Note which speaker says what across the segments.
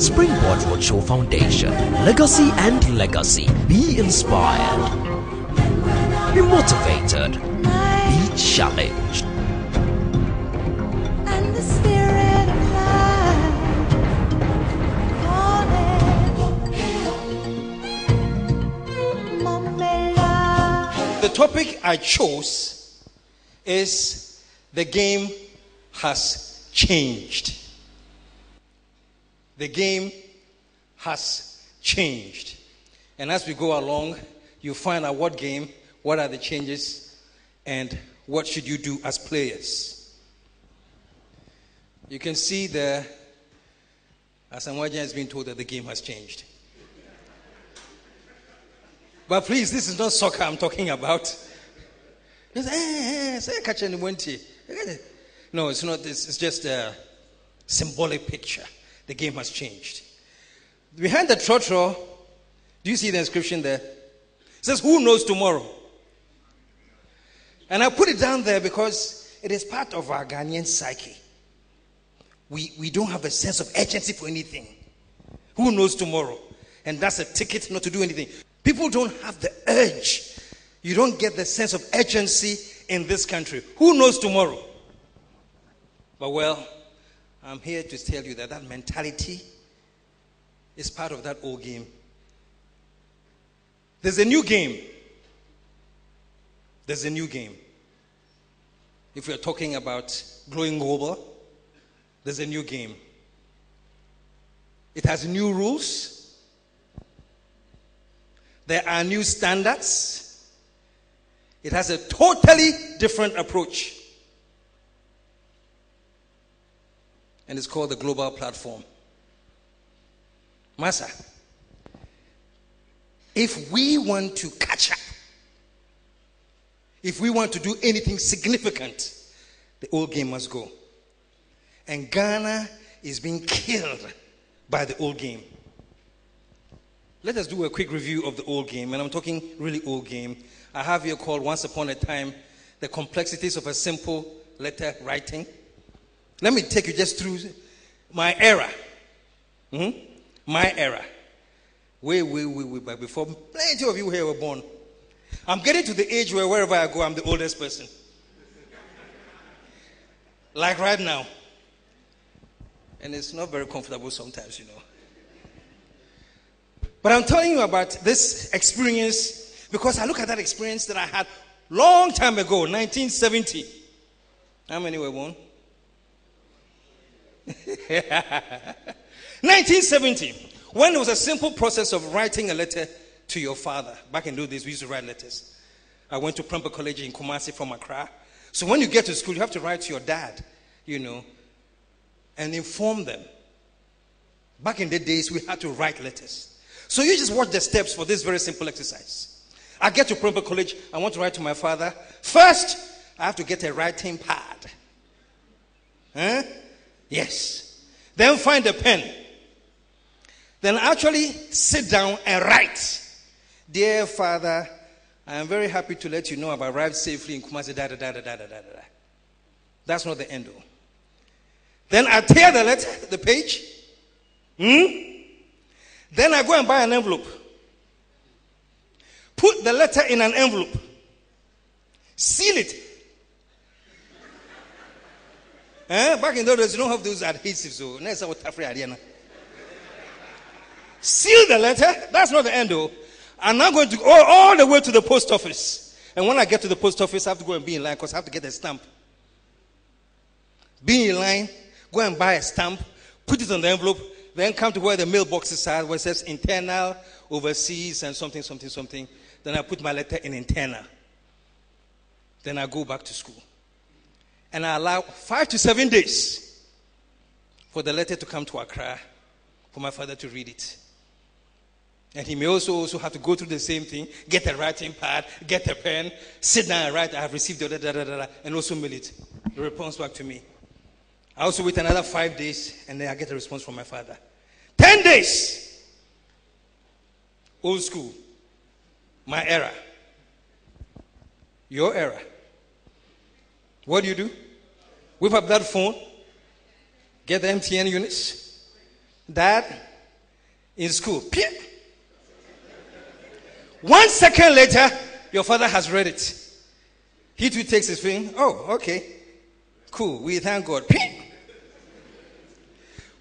Speaker 1: Springboard Roadshow Foundation. Legacy and legacy. Be inspired. Be motivated. Be challenged.
Speaker 2: And the spirit of life.
Speaker 3: The topic I chose is the game has changed. The game has changed. And as we go along, you find out what game, what are the changes, and what should you do as players. You can see there, Asamoah has been told that the game has changed. But please, this is not soccer I'm talking about. No, it's not. It's just a symbolic picture. The game has changed. Behind the trotro, do you see the inscription there? It says, "Who knows tomorrow?" And I put it down there because it is part of our Ghanaian psyche. We don't have a sense of urgency for anything. Who knows tomorrow? And that's a ticket not to do anything. People don't have the urge. You don't get the sense of urgency in this country. Who knows tomorrow? But well, I'm here to tell you that mentality is part of that old game. There's a new game. There's a new game. If we're talking about growing global, there's a new game. It has new rules. There are new standards. It has a totally different approach. And it's called the global platform. Massa, if we want to catch up, if we want to do anything significant, the old game must go. And Ghana is being killed by the old game. Let us do a quick review of the old game, and I'm talking really old game. I have here called Once Upon a Time, the complexities of a simple letter writing. Let me take you just through my era. My era. Way back before plenty of you here were born. I'm getting to the age where wherever I go, I'm the oldest person. Like right now. And it's not very comfortable sometimes, you know. But I'm telling you about this experience because I look at that experience that I had long time ago, 1970. How many were born? 1970, when it was a simple process of writing a letter to your father. Back in those days, we used to write letters. I went to Springboard College in Kumasi from Accra. So when you get to school, you have to write to your dad, you know, and inform them. Back in the days, we had to write letters. So you just watch the steps for this very simple exercise. I get to Springboard College, I want to write to my father. First, I have to get a writing pad. Yes. Then find a pen. Then actually sit down and write. Dear Father, I am very happy to let you know I've arrived safely in Kumasi. That's not the end. Then I tear the letter, the page. Then I go and buy an envelope. Put the letter in an envelope. Seal it. Back in those days, you don't have those adhesives. So seal the letter. That's not the end, though. I'm now going to go all the way to the post office. And when I get to the post office, I have to go and be in line because I have to get a stamp. Be in line, go and buy a stamp, put it on the envelope, then come to where the mailboxes are, where it says internal, overseas, and something. Then I put my letter in internal. Then I go back to school. And I allow 5 to 7 days for the letter to come to Accra for my father to read it. And he may also have to go through the same thing, get a writing pad, get a pen, sit down and write, I have received the and also mail it. The response back to me. I also wait another 5 days and then I get a response from my father. 10 days. Old school. My era. Your era. What do? Whip up that phone, get the MTN units. Dad, in school. 1 second later, your father has read it. He too takes his thing. Oh, okay. Cool. We thank God.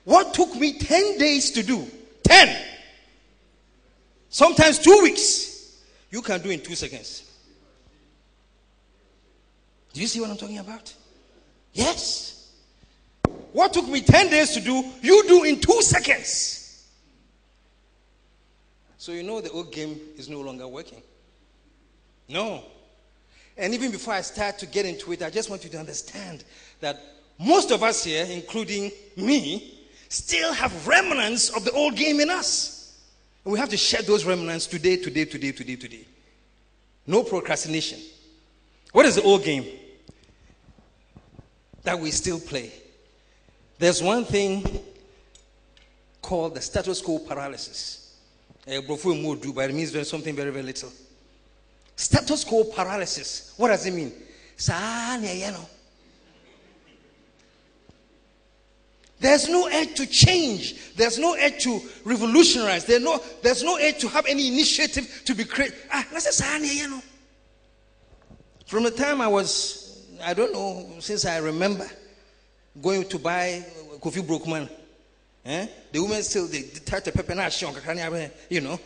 Speaker 3: What took me 10 days to do, 10, sometimes 2 weeks, you can do in 2 seconds. Do you see what I'm talking about? Yes. What took me 10 days to do, you do in 2 seconds. So you know the old game is no longer working. No. And even before I start to get into it, I just want you to understand that most of us here, including me, still have remnants of the old game in us. And we have to shed those remnants today. No procrastination. What is the old game that we still play? There's one thing called the status quo paralysis. But it means there's something very, very little. Status quo paralysis. What does it mean? There's no edge to change. There's no edge to revolutionize. There's no edge to have any initiative to be created. From the time I was, I don't know, since I remember going to buy Kofi Brookman, the women still, they touch the pepper, you know,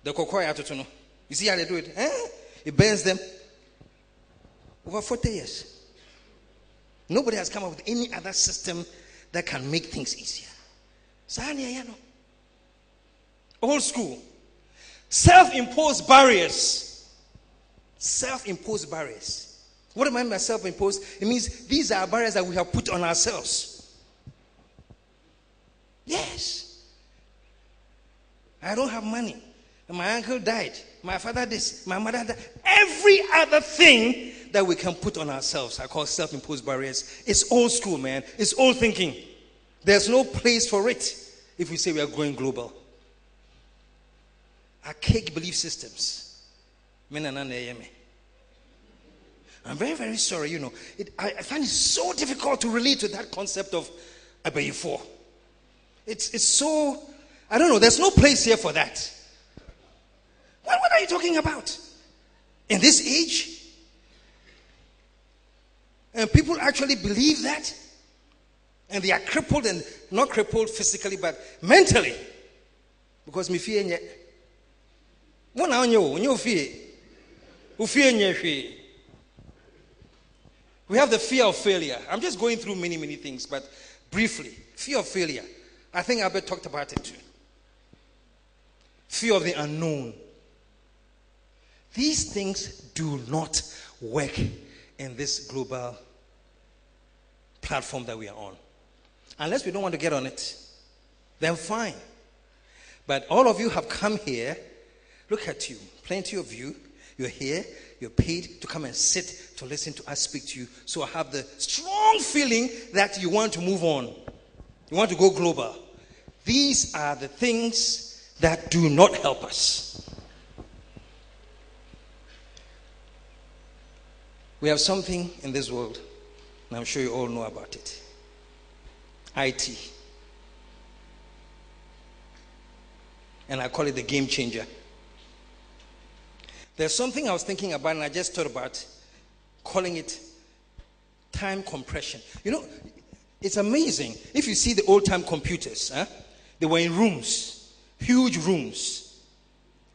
Speaker 3: the cocoa. You see how they do it? It burns them. Over 40 years. Nobody has come up with any other system that can make things easier. Old school. Self-imposed barriers. Self-imposed barriers. What do I mean by self-imposed? It means these are barriers that we have put on ourselves. Yes. I don't have money. My uncle died. My father this. My mother that. Every other thing that we can put on ourselves, I call self-imposed barriers. It's old school, man. It's old thinking. There's no place for it if we say we are going global. Archaic belief systems. I'm very, very sorry, you know. I find it so difficult to relate to that concept of Abayifo. It's so, I don't know, there's no place here for that. What are you talking about? In this age? And people actually believe that? And they are crippled, and not crippled physically, but mentally. Because me fear nye. What now you fear? Who fear nye? We have the fear of failure. I'm just going through many, many things, but briefly. Fear of failure. I think Albert talked about it too. Fear of the unknown. These things do not work in this global platform that we are on. Unless we don't want to get on it, then fine. But all of you have come here. Look at you. Plenty of you. You're here. You're paid to come and sit to listen to us speak to you. So I have the strong feeling that you want to move on. You want to go global. These are the things that do not help us. We have something in this world, and I'm sure you all know about it. IT. And I call it the game changer. There's something I was thinking about, and I just thought about calling it time compression. You know, it's amazing. If you see the old-time computers, they were in rooms, huge rooms.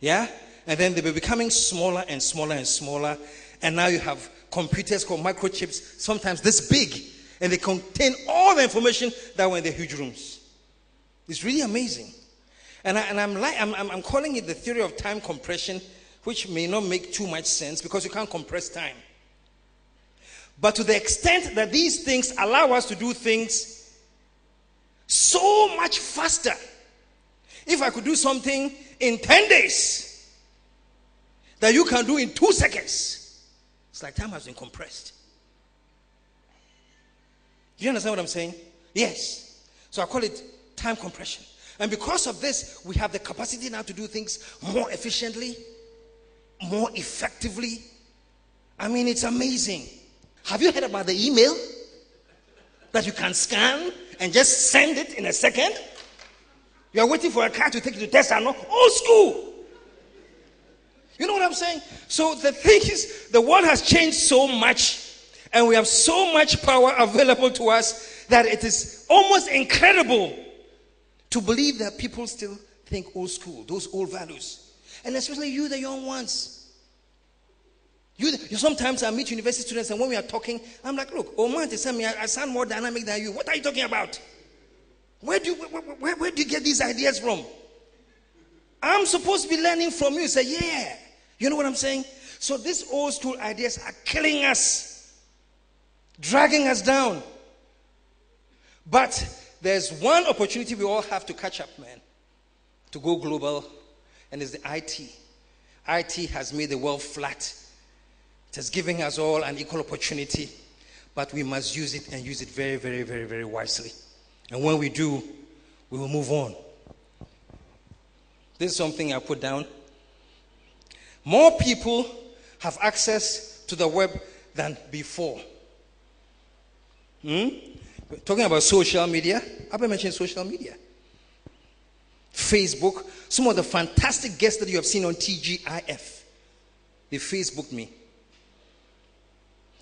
Speaker 3: Yeah? And then they were becoming smaller and smaller and smaller. And now you have computers called microchips, sometimes this big. And they contain all the information that were in the huge rooms. It's really amazing. And I'm calling it the theory of time compression, which may not make too much sense because you can't compress time. But to the extent that these things allow us to do things so much faster. If I could do something in 10 days that you can do in 2 seconds, it's like time has been compressed. Do you understand what I'm saying? Yes. So I call it time compression. And because of this, we have the capacity now to do things more efficiently, more effectively. I mean, it's amazing. Have you heard about the email that you can scan and just send it in a second? You are waiting for a car to take you to Tesla, no? Old school. You know what I'm saying? So the thing is, the world has changed so much, and we have so much power available to us that it is almost incredible to believe that people still think old school, those old values. And especially you, the young ones. You sometimes I meet university students, and when we are talking, I'm like, look, oh man, they tell me I sound more dynamic than you. What are you talking about? Where do you get these ideas from? I'm supposed to be learning from you. Say, yeah. You know what I'm saying? So these old school ideas are killing us, dragging us down. But there's one opportunity we all have to catch up, man, to go global, and it's the IT. IT has made the world flat. It has given us all an equal opportunity, but we must use it, and use it very, very, very, very wisely. And when we do, we will move on. This is something I put down. More people have access to the web than before. Talking about social media, I've been mentioning social media. Facebook, some of the fantastic guests that you have seen on TGIF, they Facebooked me.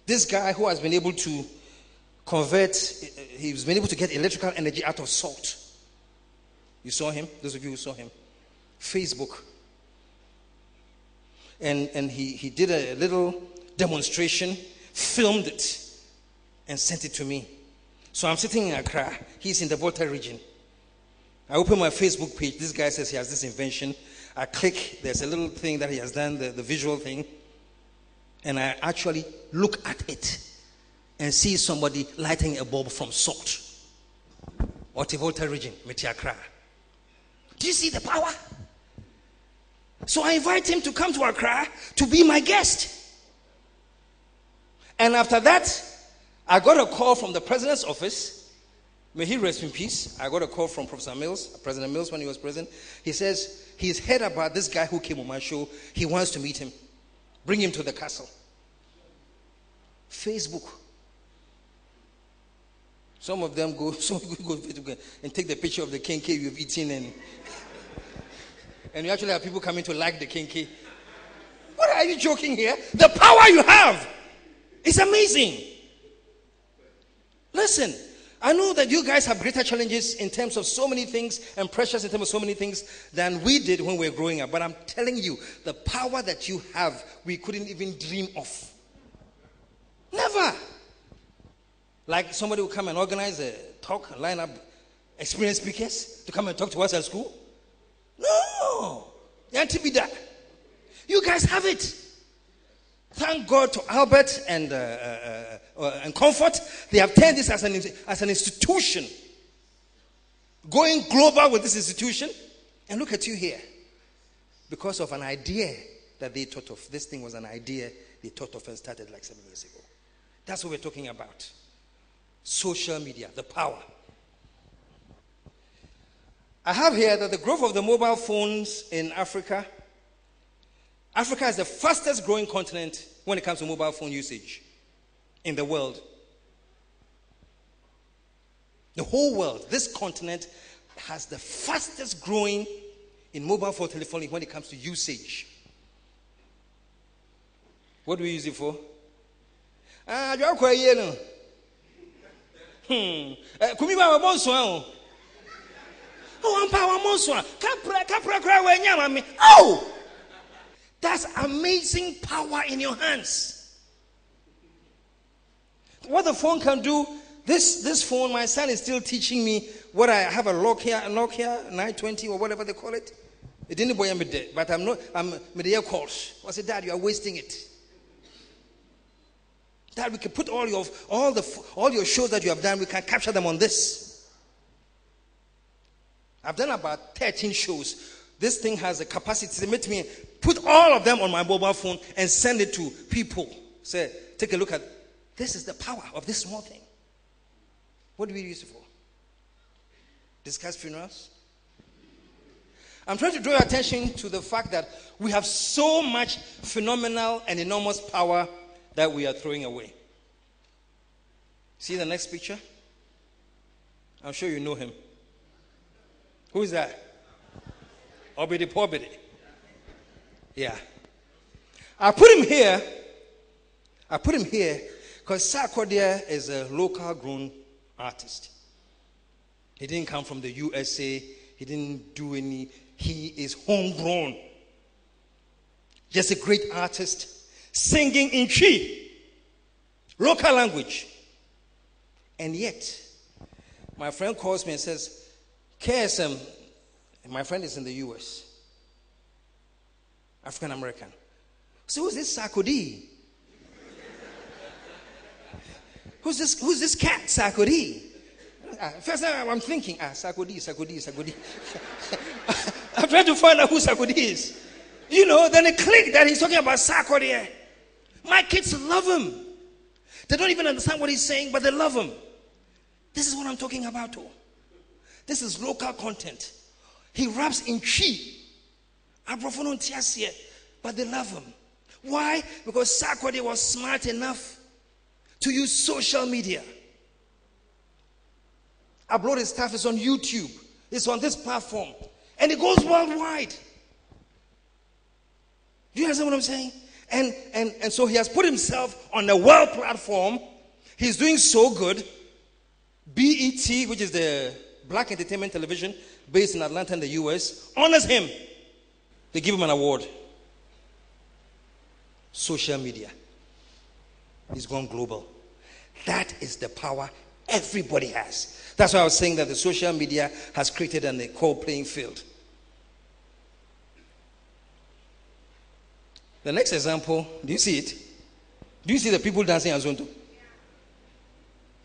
Speaker 3: This guy who has been able to he's been able to get electrical energy out of salt. You saw him? Those of you who saw him. Facebook. And he did a little demonstration, filmed it, and sent it to me. So I'm sitting in Accra. He's in the Volta region. I open my Facebook page. This guy says he has this invention. I click. There's a little thing that he has done, the visual thing. And I actually look at it and see somebody lighting a bulb from salt. Or the Volta region, Meti Accra. Do you see the power? So I invite him to come to Accra to be my guest. And after that, I got a call from the president's office. May he rest in peace. I got a call from Professor Mills, President Mills, when he was president. He says he's heard about this guy who came on my show. He wants to meet him. Bring him to the castle. Facebook. Some of them go and take the picture of the kenke you've eaten, and you actually have people coming to like the kenke. What are you joking here? The power you have is amazing. Listen, I know that you guys have greater challenges in terms of so many things, and pressures in terms of so many things than we did when we were growing up. But I'm telling you, the power that you have, we couldn't even dream of. Never. Like somebody will come and organize a talk, and line up experienced speakers to come and talk to us at school. No. You can't be that. You guys have it. Thank God to Albert and Comfort. They have turned this as an institution. Going global with this institution. And look at you here. Because of an idea that they thought of. This thing was an idea they thought of and started like 7 years ago. That's what we're talking about. Social media, the power. I have here that the growth of the mobile phones in Africa is the fastest growing continent when it comes to mobile phone usage in the world. The whole world, this continent has the fastest growing in mobile phone telephony when it comes to usage. What do we use it for? Oh! That's amazing power in your hands. What the phone can do, this phone, my son is still teaching me what I have a Nokia 920 or whatever they call it. It didn't boy me dead, but I'm media calls. I said, Dad, you are wasting it. Dad, we can put all your shows that you have done, we can capture them on this. I've done about 13 shows. This thing has a capacity to make me put all of them on my mobile phone and send it to people. Say, take a look at this is the power of this small thing. What do we use it for? Discuss funerals? I'm trying to draw your attention to the fact that we have so much phenomenal and enormous power that we are throwing away. See the next picture? I'm sure you know him. Who is that? Obidi Pobidi. Yeah. I put him here because Sarkodie is a local grown artist. He didn't come from the USA. He didn't do any. He is homegrown. Just a great artist. Singing in Chi. Local language. And yet, my friend calls me and says, KSM, my friend is in the US. African American. So who's this Sarkodie? Who's this cat, Sarkodie? First time I'm thinking, Sarkodie. I'm trying to find out who Sarkodie is. You know, then it clicked that he's talking about Sarkodie. My kids love him. They don't even understand what he's saying, but they love him. This is what I'm talking about, too. This is local content. He raps in Chi. But they love him. Why? Because Sarkodie was smart enough to use social media. Upload his stuff is on YouTube. It's on this platform. And it goes worldwide. Do you understand what I'm saying? And so he has put himself on the world platform. He's doing so good. BET, which is the Black Entertainment Television based in Atlanta in the US, honors him. They give him an award. Social media. He's gone global. That is the power everybody has. That's why I was saying that the social media has created an equal playing field. The next example, do you see it? Do you see the people dancing Azonto?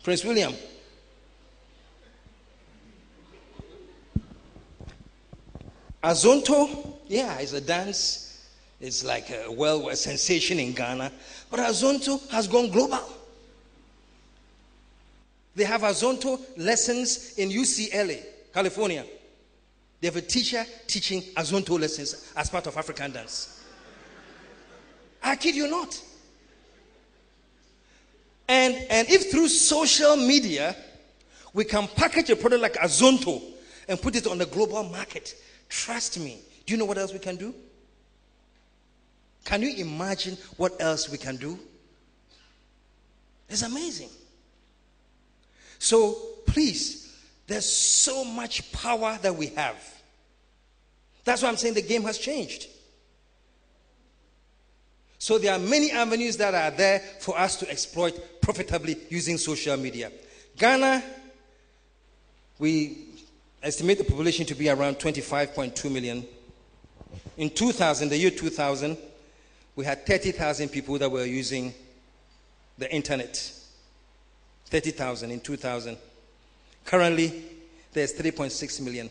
Speaker 3: Prince William. Azonto, yeah, it's a dance. It's like a sensation in Ghana. But Azonto has gone global. They have Azonto lessons in UCLA, California. They have a teacher teaching Azonto lessons as part of African dance. I kid you not. And if through social media we can package a product like Azonto and put it on the global market, trust me, do you know what else we can do? Can you imagine what else we can do? It's amazing. So please, there's so much power that we have. That's why I'm saying the game has changed. So there are many avenues that are there for us to exploit profitably using social media. Ghana, we estimate the population to be around 25.2 million. In 2000, the year 2000, we had 30,000 people that were using the internet. 30,000 in 2000. Currently, there's 3.6 million.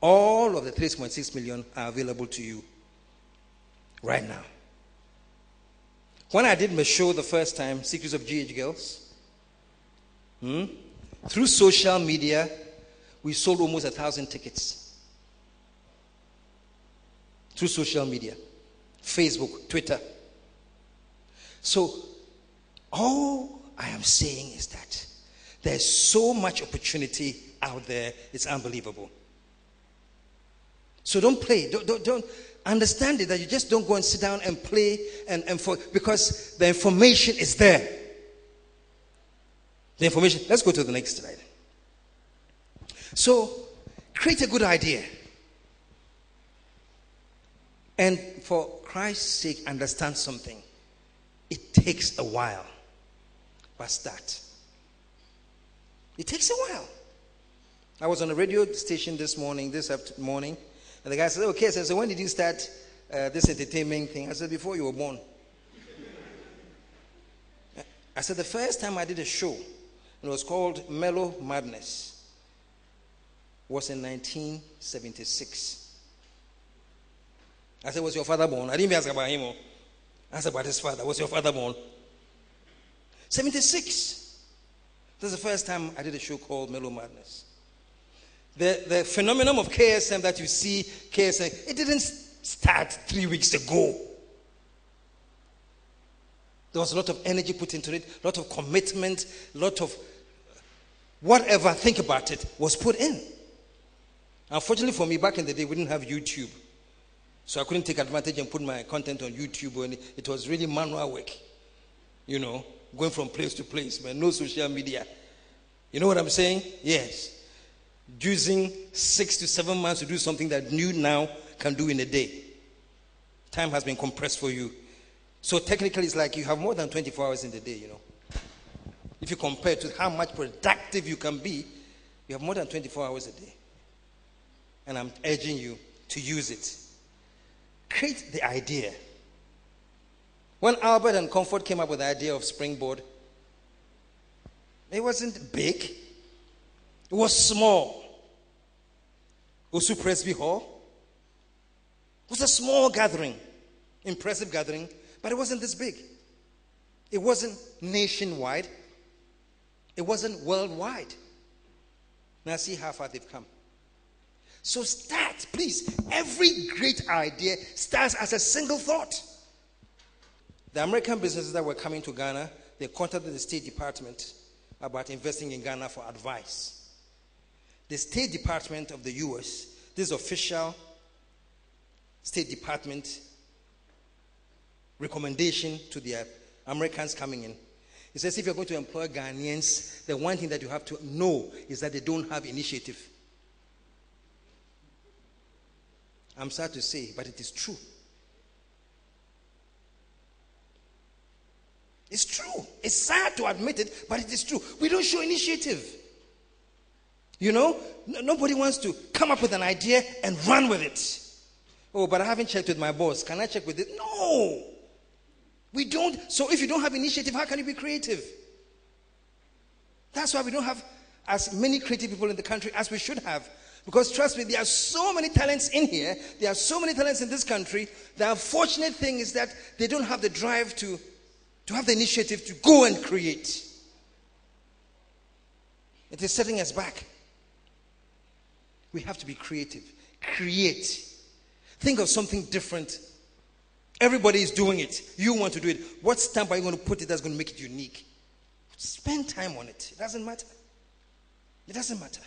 Speaker 3: All of the 3.6 million are available to you right now. When I did my show the first time, Secrets of GH Girls, through social media, we sold almost 1,000 tickets. Through social media, Facebook, Twitter. So, all I am saying is that there's so much opportunity out there, it's unbelievable. So don't play, don't understand it, that you just don't go and sit down and play because the information is there. The information, let's go to the next slide. So, create a good idea. And for Christ's sake, understand something. It takes a while. But start. It takes a while. I was on a radio station this morning, and the guy said, okay, so when did you start this entertainment thing? I said, before you were born. I said, the first time I did a show, it was called Mellow Madness, was in 1976. I said, was your father born? I didn't even ask about him. I asked about his father. Was your father born? 76. This is the first time I did a show called Mellow Madness. The phenomenon of KSM that you see, KSM, it didn't start 3 weeks ago. There was a lot of energy put into it, a lot of commitment, a lot of whatever, think about it, was put in. Unfortunately for me, back in the day, we didn't have YouTube. So I couldn't take advantage and put my content on YouTube. And it was really manual work. You know, going from place to place, but no social media. You know what I'm saying? Yes. Using 6 to 7 months to do something that you now can do in a day. Time has been compressed for you. So technically, it's like you have more than 24 hours in the day, you know. If you compare to how much productive you can be, you have more than 24 hours a day. And I'm urging you to use it. Create the idea. When Albert and Comfort came up with the idea of Springboard, it wasn't big. It was small. Osu Presby Hall. It was a small gathering. Impressive gathering. But it wasn't this big. It wasn't nationwide. It wasn't worldwide. Now see how far they've come. So start, please. Every great idea starts as a single thought. The American businesses that were coming to Ghana, they contacted the State Department about investing in Ghana for advice. The State Department of the U.S., this official State Department recommendation to the Americans coming in. It says if you're going to employ Ghanaians, the one thing that you have to know is that they don't have initiative. I'm sad to say, but it is true. It's true. It's sad to admit it, but it is true. We don't show initiative. You know, nobody wants to come up with an idea and run with it. Oh, but I haven't checked with my boss. Can I check with it? No. We don't. So if you don't have initiative, how can you be creative? That's why we don't have as many creative people in the country as we should have. Because trust me, there are so many talents in here. There are so many talents in this country. The unfortunate thing is that they don't have the drive to have the initiative to go and create. It is setting us back. We have to be creative. Create. Think of something different. Everybody is doing it. You want to do it. What stamp are you going to put it that's going to make it unique? Spend time on it. It doesn't matter. It doesn't matter.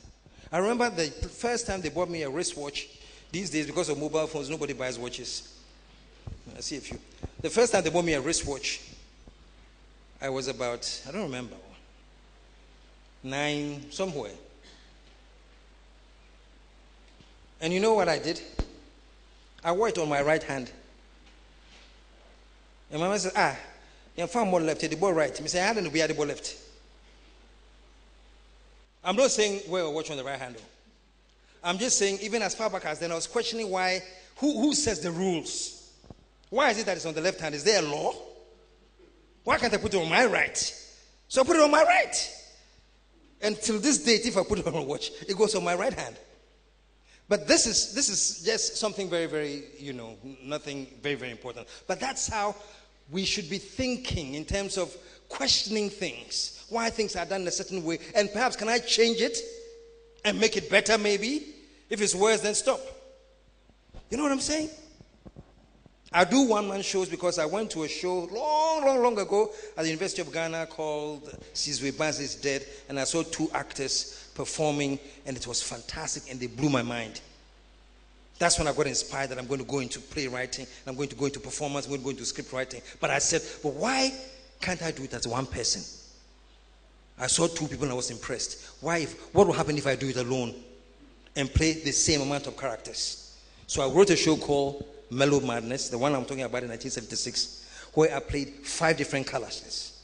Speaker 3: I remember the first time they bought me a wristwatch. These days, because of mobile phones, nobody buys watches. I see a few. The first time they bought me a wristwatch, I was about, I don't remember, 9 somewhere. And you know what I did? I wore it on my right hand. And my mother said, you found more left, the ball right. I said, I didn't be at the ball left. I'm not saying wear a watch on the right hand. I'm just saying, even as far back as then, I was questioning why, who sets the rules? Why is it that it's on the left hand? Is there a law? Why can't I put it on my right? So I put it on my right. And till this date, if I put it on a watch, it goes on my right hand. But this is just something very, very, nothing very, very important. But that's how we should be thinking in terms of questioning things. Why things are done in a certain way. And perhaps can I change it and make it better maybe? If it's worse, then stop. You know what I'm saying? I do one-man shows because I went to a show long ago at the University of Ghana called Sizwe Baz is Dead, and I saw 2 actors performing, and it was fantastic, and they blew my mind. That's when I got inspired that I'm going to go into playwriting, I'm going to go into performance, I'm going to go into script writing. But I said, but why can't I do it as one person? I saw 2 people and I was impressed. What will happen if I do it alone and play the same amount of characters? So I wrote a show called Mellow Madness, the one I'm talking about in 1976, where I played 5 different colors.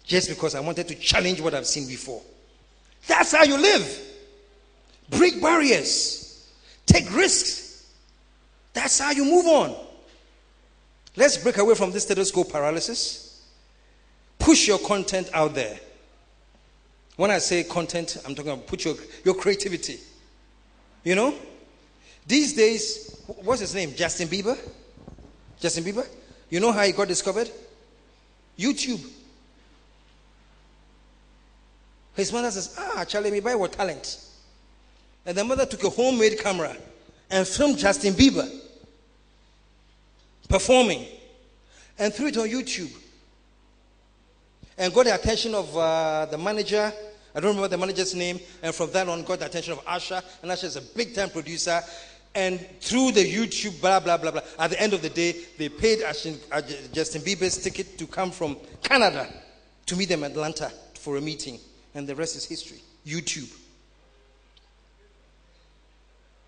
Speaker 3: Just because I wanted to challenge what I've seen before. That's how you live. Break barriers. Take risks. That's how you move on. Let's break away from this status quo paralysis. Push your content out there. When I say content, I'm talking about put your creativity. You know? These days, what's his name? Justin Bieber? Justin Bieber? You know how he got discovered? YouTube. His mother says, Charlie, me buy what talent. And the mother took a homemade camera and filmed Justin Bieber performing and threw it on YouTube. And got the attention of the manager I don't remember the manager's name. And from that on, got the attention of Asha. And Asha is a big-time producer. And through the YouTube, blah, blah, blah, blah, at the end of the day, they paid Justin Bieber's ticket to come from Canada to meet them in Atlanta for a meeting. And the rest is history. YouTube.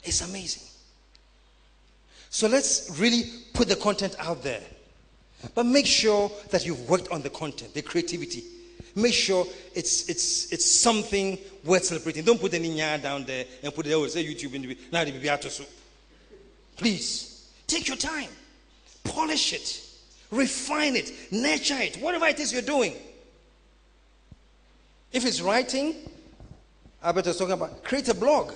Speaker 3: It's amazing. So let's really put the content out there. But make sure that you've worked on the content, the creativity. Make sure it's something worth celebrating. Don't put any nya down there and put it there. Say YouTube in the now the bibiato soup. Please take your time, polish it, refine it, nurture it, whatever it is you're doing. If it's writing, Albert was talking about, create a blog.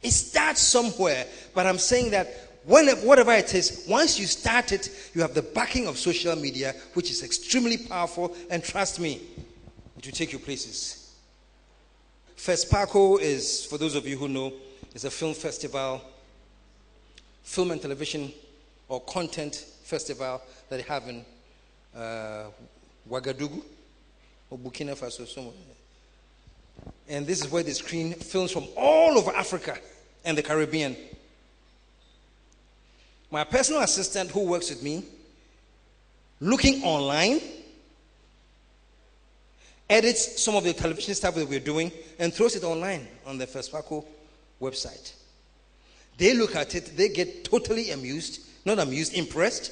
Speaker 3: It starts somewhere, but I'm saying that whatever it is, once you start it, you have the backing of social media, which is extremely powerful, and trust me, it will take you places. FESPACO is, for those of you who know, is a film festival, film and television or content festival that they have in Ouagadougou or Burkina Faso somewhere. And this is where they screen films from all over Africa and the Caribbean. My personal assistant who works with me, looking online, edits some of the television stuff that we're doing and throws it online on the FESPACO website. They look at it, they get totally amused, not amused, impressed.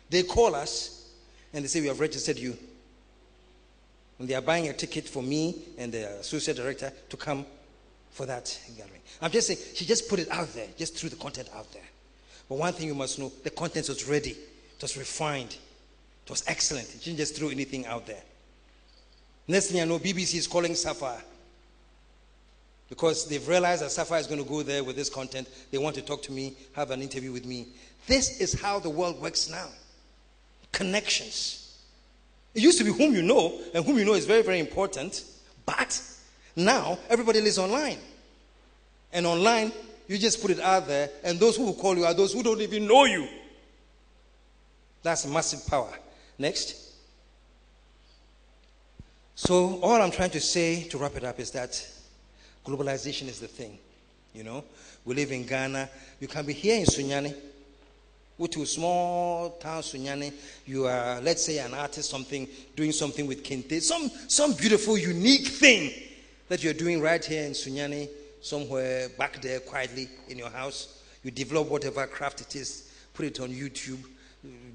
Speaker 3: They call us and they say, we have registered you. And they are buying a ticket for me and the associate director to come for that gathering. I'm just saying, she just put it out there, just threw the content out there. But one thing you must know, the content was ready, it was refined, it was excellent. She didn't just throw anything out there. Next thing I know, BBC is calling Sapphire because they've realized that Sapphire is going to go there with this content. They want to talk to me, have an interview with me. This is how the world works now. Connections. It used to be whom you know, and whom you know is very, very important. But now, everybody lives online. And online, you just put it out there, and those who will call you are those who don't even know you. That's massive power. Next. So, all I'm trying to say, to wrap it up, is that globalization is the thing. You know, we live in Ghana. You can be here in Sunyani, go to a small town, Sunyani. You are, let's say, an artist, doing something with kente, some beautiful, unique thing that you're doing right here in Sunyani, somewhere back there quietly in your house. You develop whatever craft it is, put it on YouTube,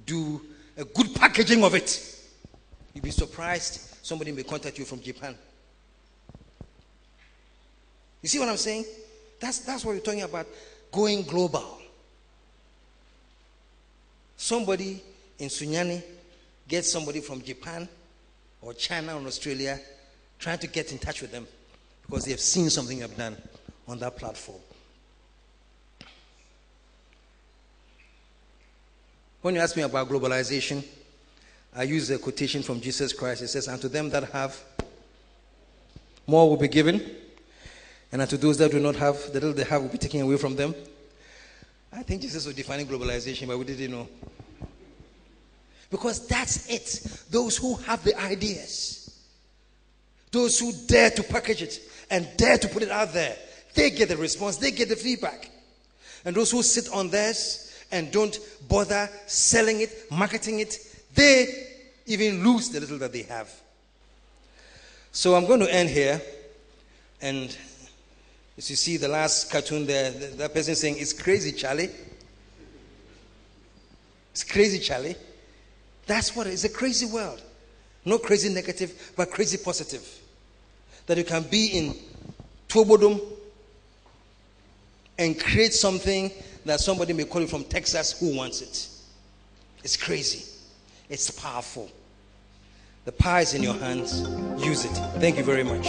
Speaker 3: do a good packaging of it. You'll be surprised somebody may contact you from Japan. You see what I'm saying? That's what we're talking about, going global. Somebody in Sunyani gets somebody from Japan or China or Australia trying to get in touch with them because they have seen something I've done on that platform. When you ask me about globalization, I use a quotation from Jesus Christ. It says, "Unto them that have, more will be given, and unto those that do not have, the little they have will be taken away from them." I think Jesus was defining globalization, but we didn't know. Because that's it. Those who have the ideas, those who dare to package it and dare to put it out there, they get the response, they get the feedback. And those who sit on theirs and don't bother selling it, marketing it, they even lose the little that they have. So I'm going to end here. And as you see the last cartoon there, that person saying, "It's crazy, Charlie." It's crazy, Charlie. That's what it is, a crazy world. Not crazy negative, but crazy positive. That you can be in Tuobodom and create something that somebody may call you from Texas who wants it. It's crazy. It's powerful. The power is in your hands. Use it. Thank you very much.